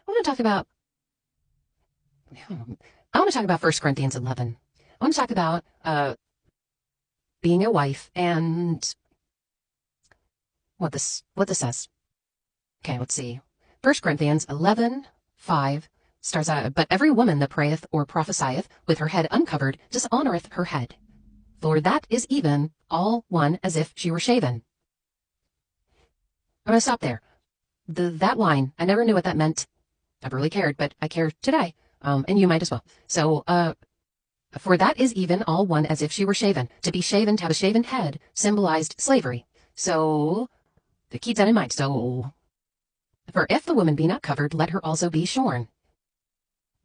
I want to talk about I want to talk about 1 Corinthians 11. I want to talk about being a wife and what this says. Okay, let's see. 1 Corinthians 11:5 starts out, "But every woman that prayeth or prophesieth with her head uncovered dishonoreth her head, for that is even all one as if she were shaven." I'm going to stop there. That line, I never knew what that meant. Never really cared, but I care today. And you might as well. So, for that is even all one as if she were shaven. To be shaven, to have a shaven head, symbolized slavery. So, to keep that in mind. So, for if the woman be not covered, let her also be shorn.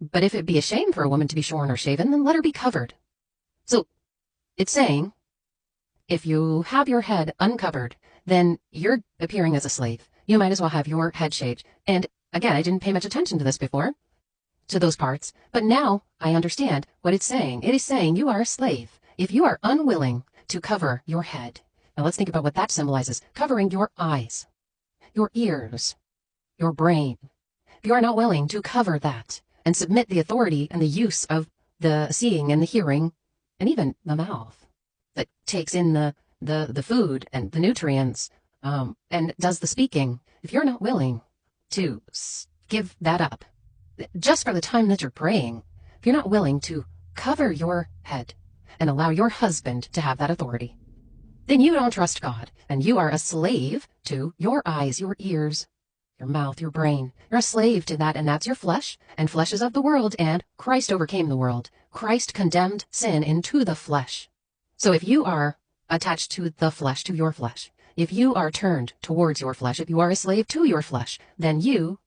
But if it be a shame for a woman to be shorn or shaven, then let her be covered. So, it's saying, if you have your head uncovered, then you're appearing as a slave. You might as well have your head shaved. And again, I didn't pay much attention to this before, to those parts, but now I understand what it's saying. It is saying you are a slave if you are unwilling to cover your head. Now let's think about what that symbolizes. Covering your eyes, your ears, your brain. If you are not willing to cover that and submit the authority and the use of the seeing and the hearing and even the mouth that takes in the food and the nutrients and does the speaking, if you're not willing to give that up, just for the time that you're praying, if you're not willing to cover your head and allow your husband to have that authority, then you don't trust God, and you are a slave to your eyes, your ears, your mouth, your brain. You're a slave to that, and that's your flesh, and flesh is of the world, and Christ overcame the world. Christ condemned sin into the flesh. So if you are attached to the flesh, to your flesh, if you are turned towards your flesh, if you are a slave to your flesh, then you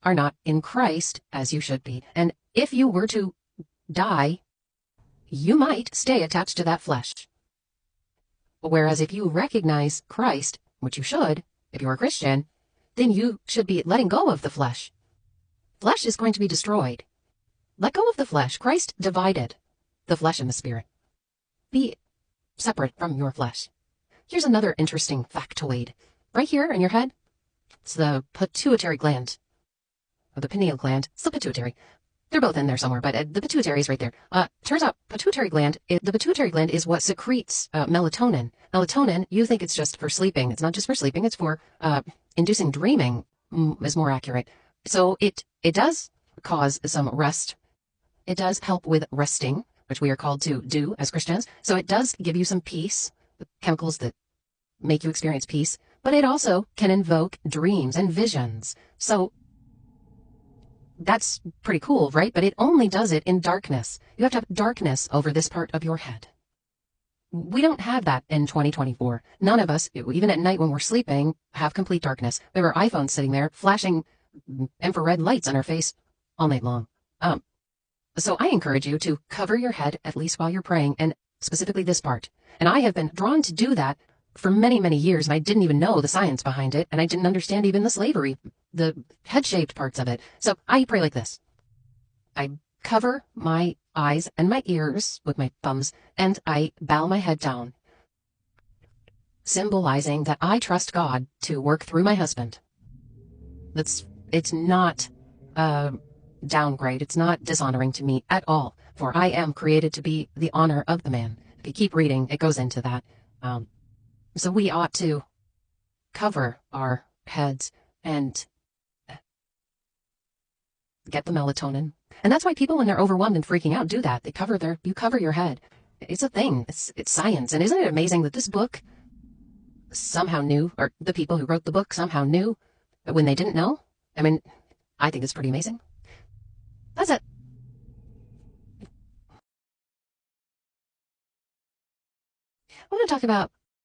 are not in Christ as you should be. And if you were to die, you might stay attached to that flesh. Whereas if you recognize Christ, which you should, if you're a Christian, then you should be letting go of the flesh. Flesh is going to be destroyed. Let go of the flesh. Christ divided the flesh and the spirit. Be separate from your flesh. Here's another interesting factoid. Right here in your head, it's the pituitary gland. Or the pineal gland. It's the pituitary. They're both in there somewhere, but the pituitary is right there. Turns out the pituitary gland is what secretes melatonin. Melatonin, you think it's just for sleeping. It's not just for sleeping. It's for inducing dreaming, is more accurate. So it does cause some rest. It does help with resting, which we are called to do as Christians. So it does give you some peace, the chemicals that make you experience peace, but it also can invoke dreams and visions. So that's pretty cool, right? But it only does it in darkness. You have to have darkness over this part of your head. We don't have that in 2024. None of us, even at night when we're sleeping, have complete darkness. We have our iPhones sitting there flashing infrared lights on our face all night long. So I encourage you to cover your head, at least while you're praying, and specifically this part. And I have been drawn to do that for many, many years, and I didn't even know the science behind it, and I didn't understand even the slavery, the head-shaped parts of it. So I pray like this. I cover my eyes and my ears with my thumbs, and I bow my head down, symbolizing that I trust God to work through my husband. It's not downgrade. It's not dishonoring to me at all, for I am created to be the honor of the man. If you keep reading, it goes into that. So we ought to cover our heads and get the melatonin. And that's why people, when they're overwhelmed and freaking out, do that. You cover your head. It's a thing. It's science. And isn't it amazing that this book somehow knew, or the people who wrote the book somehow knew when they didn't know? I mean, I think it's pretty amazing. That's it. I want to talk about